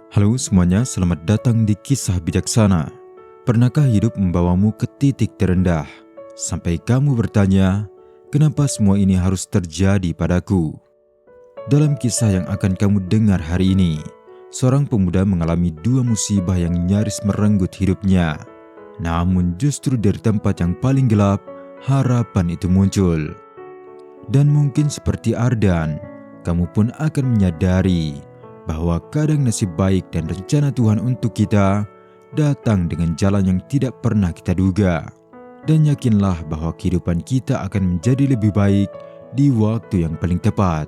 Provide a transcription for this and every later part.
Halo semuanya, selamat datang di Kisah Bijaksana. Pernahkah hidup membawamu ke titik terendah, sampai kamu bertanya, kenapa semua ini harus terjadi padaku? Dalam kisah yang akan kamu dengar hari ini, seorang pemuda mengalami dua musibah yang nyaris merenggut hidupnya. Namun justru dari tempat yang paling gelap, harapan itu muncul. Dan mungkin seperti Ardan, kamu pun akan menyadari bahwa kadang nasib baik dan rencana Tuhan untuk kita datang dengan jalan yang tidak pernah kita duga. Dan yakinlah bahwa kehidupan kita akan menjadi lebih baik di waktu yang paling tepat.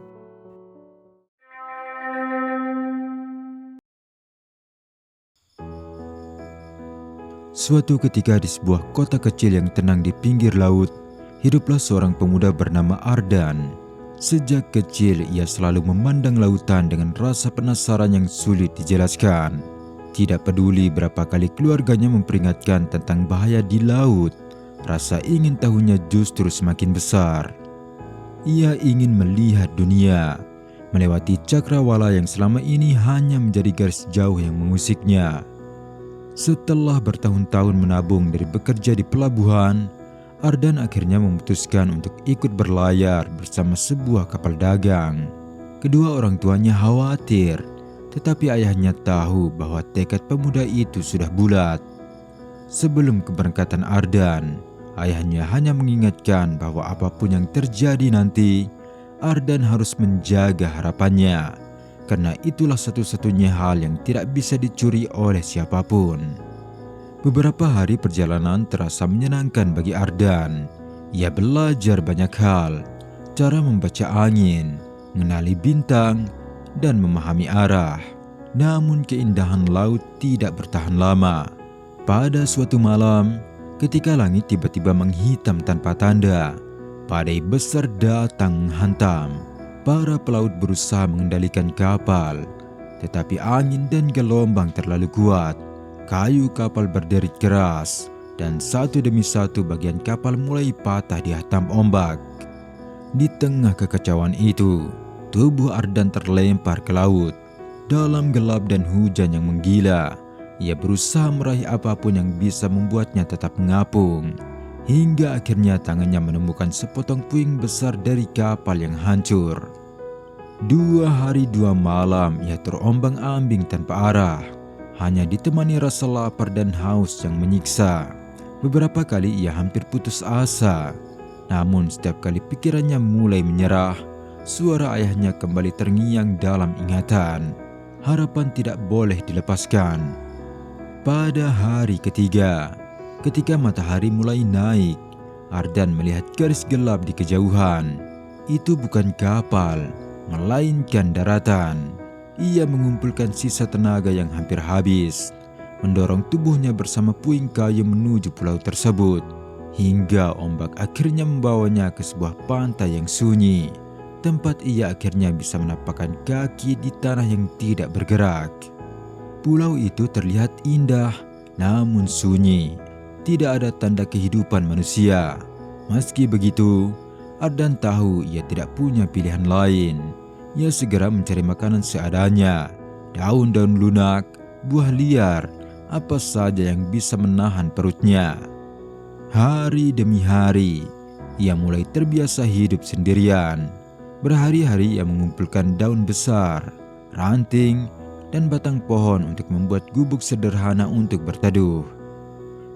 Suatu ketika di sebuah kota kecil yang tenang di pinggir laut, hiduplah seorang pemuda bernama Ardan. Sejak kecil ia selalu memandang lautan dengan rasa penasaran yang sulit dijelaskan. Tidak peduli berapa kali keluarganya memperingatkan tentang bahaya di laut, rasa ingin tahunya justru semakin besar. Ia ingin melihat dunia, melewati cakrawala yang selama ini hanya menjadi garis jauh yang mengusiknya. Setelah bertahun-tahun menabung dari bekerja di pelabuhan, Ardan akhirnya memutuskan untuk ikut berlayar bersama sebuah kapal dagang. Kedua orang tuanya khawatir, tetapi ayahnya tahu bahwa tekad pemuda itu sudah bulat. Sebelum keberangkatan Ardan, ayahnya hanya mengingatkan bahwa apapun yang terjadi nanti, Ardan harus menjaga harapannya, karena itulah satu-satunya hal yang tidak bisa dicuri oleh siapapun. Beberapa hari perjalanan terasa menyenangkan bagi Ardan. Ia belajar banyak hal, cara membaca angin, mengenali bintang, dan memahami arah. Namun keindahan laut tidak bertahan lama. Pada suatu malam, ketika langit tiba-tiba menghitam tanpa tanda, badai besar datang menghantam. Para pelaut berusaha mengendalikan kapal, tetapi angin dan gelombang terlalu kuat. Kayu kapal berderit keras, dan satu demi satu bagian kapal mulai patah dihantam ombak. Di tengah kekacauan itu, tubuh Ardan terlempar ke laut. Dalam gelap dan hujan yang menggila, ia berusaha meraih apapun yang bisa membuatnya tetap mengapung. Hingga akhirnya tangannya menemukan sepotong puing besar dari kapal yang hancur. 2 hari 2 malam ia terombang-ambing tanpa arah, hanya ditemani rasa lapar dan haus yang menyiksa. Beberapa kali ia hampir putus asa, namun setiap kali pikirannya mulai menyerah, suara ayahnya kembali terngiang dalam ingatan. Harapan tidak boleh dilepaskan. Pada hari ketiga, ketika matahari mulai naik, Ardan melihat garis gelap di kejauhan. Itu bukan kapal, melainkan daratan. Ia mengumpulkan sisa tenaga yang hampir habis, mendorong tubuhnya bersama puing kayu menuju pulau tersebut, hingga ombak akhirnya membawanya ke sebuah pantai yang sunyi, tempat ia akhirnya bisa menapakkan kaki di tanah yang tidak bergerak. Pulau itu terlihat indah, namun sunyi. Tidak ada tanda kehidupan manusia. Meski begitu, Ardan tahu ia tidak punya pilihan lain. Ia segera mencari makanan seadanya, daun-daun lunak, buah liar, apa saja yang bisa menahan perutnya. Hari demi hari, ia mulai terbiasa hidup sendirian. Berhari-hari ia mengumpulkan daun besar, ranting, dan batang pohon untuk membuat gubuk sederhana untuk berteduh.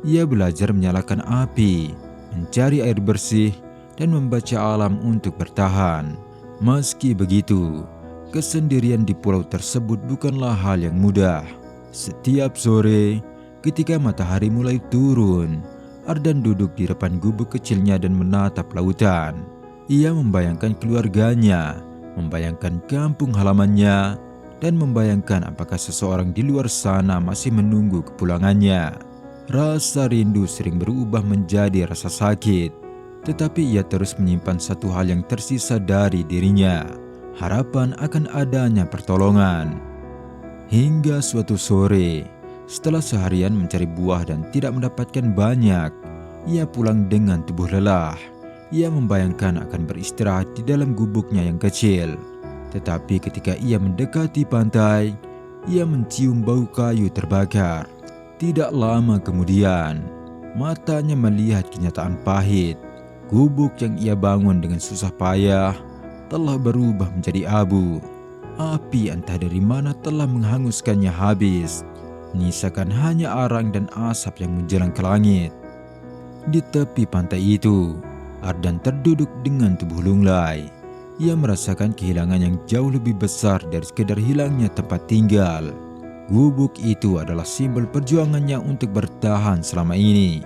Ia belajar menyalakan api, mencari air bersih, dan membaca alam untuk bertahan. Meski begitu, kesendirian di pulau tersebut bukanlah hal yang mudah. Setiap sore, ketika matahari mulai turun, Ardan duduk di depan gubuk kecilnya dan menatap lautan. Ia membayangkan keluarganya, membayangkan kampung halamannya, dan membayangkan apakah seseorang di luar sana masih menunggu kepulangannya. Rasa rindu sering berubah menjadi rasa sakit. Tetapi ia terus menyimpan satu hal yang tersisa dari dirinya, harapan akan adanya pertolongan. Hingga suatu sore, setelah seharian mencari buah dan tidak mendapatkan banyak, ia pulang dengan tubuh lelah. Ia membayangkan akan beristirahat di dalam gubuknya yang kecil. Tetapi ketika ia mendekati pantai, ia mencium bau kayu terbakar. Tidak lama kemudian, matanya melihat kenyataan pahit. Gubuk yang ia bangun dengan susah payah telah berubah menjadi abu. Api entah dari mana telah menghanguskannya habis. Menyisakan hanya arang dan asap yang menjelang ke langit. Di tepi pantai itu, Ardan terduduk dengan tubuh lunglai. Ia merasakan kehilangan yang jauh lebih besar dari sekedar hilangnya tempat tinggal. Gubuk itu adalah simbol perjuangannya untuk bertahan selama ini.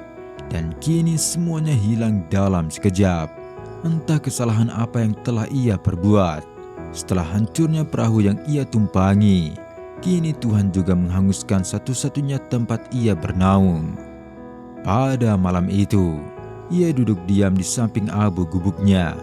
Dan kini semuanya hilang dalam sekejap. Entah kesalahan apa yang telah ia perbuat. Setelah hancurnya perahu yang ia tumpangi, kini Tuhan juga menghanguskan satu-satunya tempat ia bernaung. Pada malam itu, ia duduk diam di samping abu gubuknya,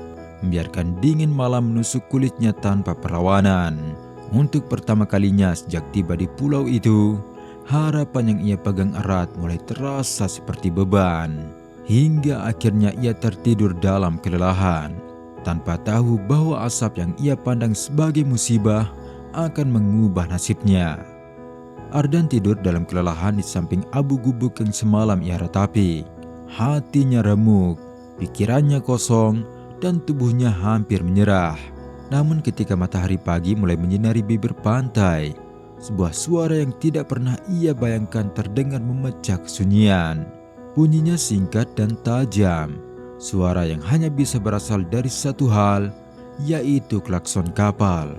membiarkan dingin malam menusuk kulitnya tanpa perlawanan. Untuk pertama kalinya sejak tiba di pulau itu, harapan yang ia pegang erat mulai terasa seperti beban. Hingga akhirnya ia tertidur dalam kelelahan, tanpa tahu bahwa asap yang ia pandang sebagai musibah akan mengubah nasibnya. Ardan tidur dalam kelelahan di samping abu gubuk yang semalam ia ratapi. Hatinya remuk, pikirannya kosong, dan tubuhnya hampir menyerah. Namun ketika matahari pagi mulai menyinari bibir pantai, sebuah suara yang tidak pernah ia bayangkan terdengar memecah kesunyian. Bunyinya singkat dan tajam, suara yang hanya bisa berasal dari satu hal, yaitu klakson kapal.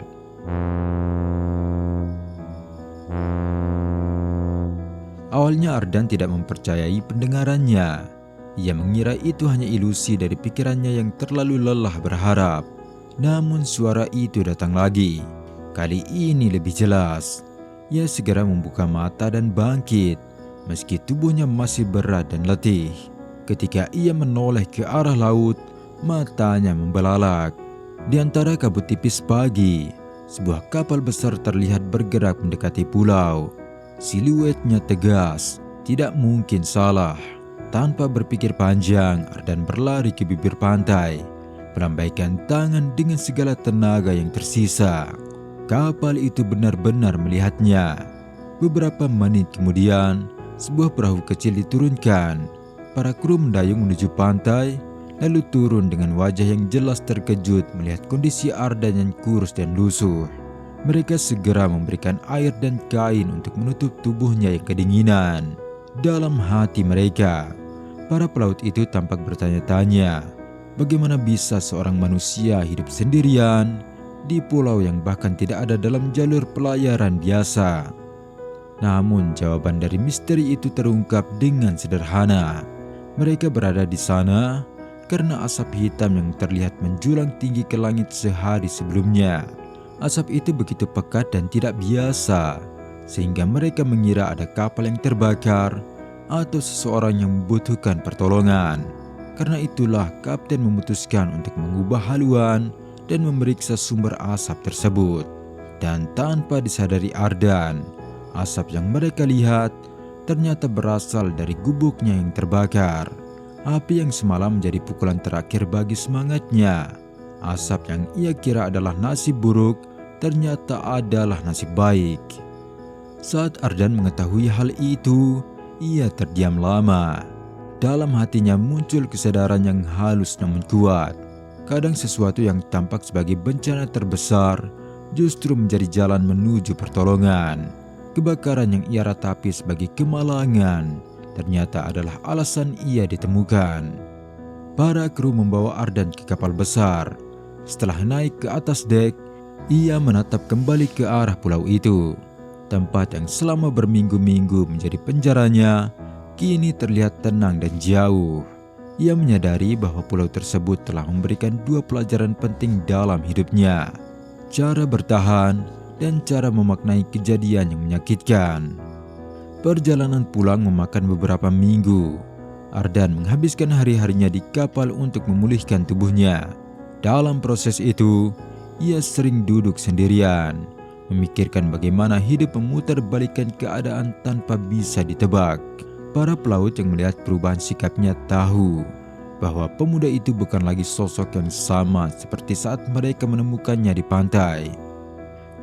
Awalnya Ardan tidak mempercayai pendengarannya. Ia mengira itu hanya ilusi dari pikirannya yang terlalu lelah berharap. Namun suara itu datang lagi. Kali ini lebih jelas. Ia segera membuka mata dan bangkit, meski tubuhnya masih berat dan letih. Ketika ia menoleh ke arah laut, matanya membelalak. Di antara kabut tipis pagi, sebuah kapal besar terlihat bergerak mendekati pulau. Siluetnya tegas, tidak mungkin salah. Tanpa berpikir panjang, Ardan berlari ke bibir pantai, melambaikan tangan dengan segala tenaga yang tersisa. Kapal itu benar-benar melihatnya. Beberapa menit kemudian, sebuah perahu kecil diturunkan. Para kru mendayung menuju pantai, lalu turun dengan wajah yang jelas terkejut melihat kondisi Ardan yang kurus dan lusuh. Mereka segera memberikan air dan kain untuk menutup tubuhnya yang kedinginan. Dalam hati mereka, para pelaut itu tampak bertanya-tanya, bagaimana bisa seorang manusia hidup sendirian di pulau yang bahkan tidak ada dalam jalur pelayaran biasa. Namun jawaban dari misteri itu terungkap dengan sederhana. Mereka berada di sana karena asap hitam yang terlihat menjulang tinggi ke langit sehari sebelumnya. Asap itu begitu pekat dan tidak biasa, sehingga mereka mengira ada kapal yang terbakar atau seseorang yang membutuhkan pertolongan. Karena itulah kapten memutuskan untuk mengubah haluan dan memeriksa sumber asap tersebut. Dan tanpa disadari Ardan, asap yang mereka lihat ternyata berasal dari gubuknya yang terbakar. Api yang semalam menjadi pukulan terakhir bagi semangatnya. Asap yang ia kira adalah nasib buruk ternyata adalah nasib baik. Saat Ardan mengetahui hal itu, ia terdiam lama. Dalam hatinya muncul kesadaran yang halus namun kuat. Kadang sesuatu yang tampak sebagai bencana terbesar justru menjadi jalan menuju pertolongan. Kebakaran yang ia ratapi sebagai kemalangan ternyata adalah alasan ia ditemukan. Para kru membawa Ardan ke kapal besar. Setelah naik ke atas dek, ia menatap kembali ke arah pulau itu. Tempat yang selama berminggu-minggu menjadi penjaranya, kini terlihat tenang dan jauh. Ia menyadari bahwa pulau tersebut telah memberikan dua pelajaran penting dalam hidupnya. Cara bertahan dan cara memaknai kejadian yang menyakitkan. Perjalanan pulang memakan beberapa minggu. Ardan menghabiskan hari-harinya di kapal untuk memulihkan tubuhnya. Dalam proses itu, ia sering duduk sendirian, memikirkan bagaimana hidup memutarbalikkan keadaan tanpa bisa ditebak. Para pelaut yang melihat perubahan sikapnya tahu bahwa pemuda itu bukan lagi sosok yang sama seperti saat mereka menemukannya di pantai.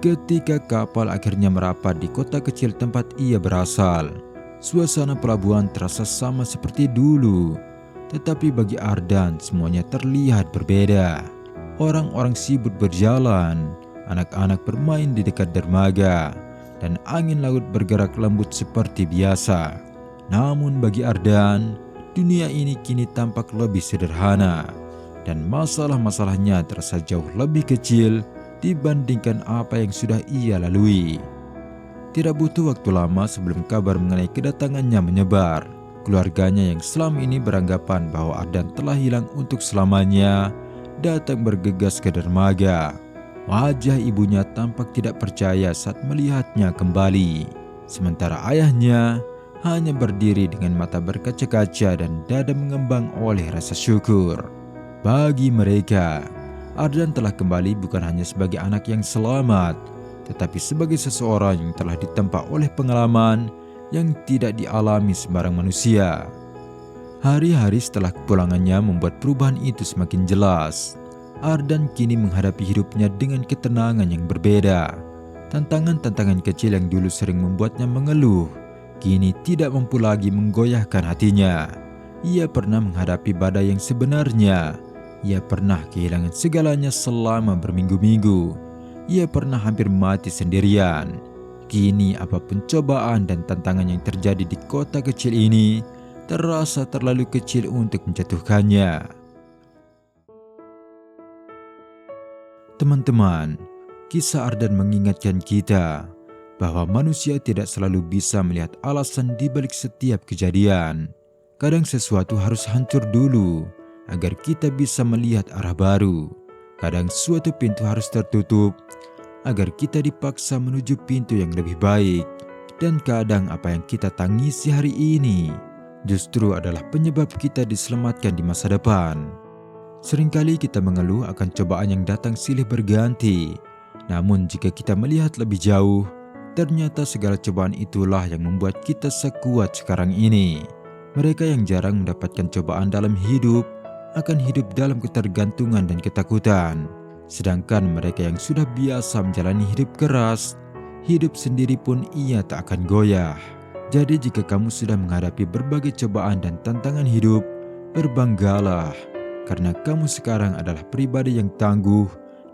Ketika kapal akhirnya merapat di kota kecil tempat ia berasal, suasana pelabuhan terasa sama seperti dulu. Tetapi bagi Ardan semuanya terlihat berbeda. Orang-orang sibuk berjalan, anak-anak bermain di dekat dermaga, dan angin laut bergerak lembut seperti biasa. Namun bagi Ardan, dunia ini kini tampak lebih sederhana, dan masalah-masalahnya terasa jauh lebih kecil dibandingkan apa yang sudah ia lalui. Tidak butuh waktu lama sebelum kabar mengenai kedatangannya menyebar. Keluarganya yang selama ini beranggapan bahwa Ardan telah hilang untuk selamanya datang bergegas ke dermaga. Wajah ibunya tampak tidak percaya saat melihatnya kembali. Sementara ayahnya hanya berdiri dengan mata berkaca-kaca dan dada mengembang oleh rasa syukur. Bagi mereka, Ardan telah kembali bukan hanya sebagai anak yang selamat, tetapi sebagai seseorang yang telah ditempa oleh pengalaman yang tidak dialami sembarang manusia. Hari-hari setelah kepulangannya membuat perubahan itu semakin jelas. Ardan kini menghadapi hidupnya dengan ketenangan yang berbeda. Tantangan-tantangan kecil yang dulu sering membuatnya mengeluh, kini tidak mampu lagi menggoyahkan hatinya. Ia pernah menghadapi badai yang sebenarnya. Ia pernah kehilangan segalanya selama berminggu-minggu. Ia pernah hampir mati sendirian. Kini apapun cobaan dan tantangan yang terjadi di kota kecil ini terasa terlalu kecil untuk menjatuhkannya. Teman-teman, kisah Ardan mengingatkan kita bahwa manusia tidak selalu bisa melihat alasan di balik setiap kejadian. Kadang sesuatu harus hancur dulu agar kita bisa melihat arah baru. Kadang suatu pintu harus tertutup agar kita dipaksa menuju pintu yang lebih baik. Dan kadang apa yang kita tangisi hari ini justru adalah penyebab kita diselamatkan di masa depan. Seringkali kita mengeluh akan cobaan yang datang silih berganti. Namun jika kita melihat lebih jauh, ternyata segala cobaan itulah yang membuat kita sekuat sekarang ini. Mereka yang jarang mendapatkan cobaan dalam hidup akan hidup dalam ketergantungan dan ketakutan. Sedangkan mereka yang sudah biasa menjalani hidup keras, hidup sendiri pun ia tak akan goyah. Jadi jika kamu sudah menghadapi berbagai cobaan dan tantangan hidup, berbanggalah, karena kamu sekarang adalah pribadi yang tangguh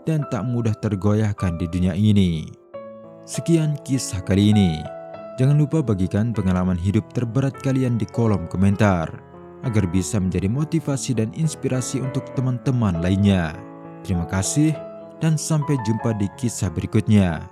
dan tak mudah tergoyahkan di dunia ini. Sekian kisah kali ini. Jangan lupa bagikan pengalaman hidup terberat kalian di kolom komentar, agar bisa menjadi motivasi dan inspirasi untuk teman-teman lainnya. Terima kasih dan sampai jumpa di kisah berikutnya.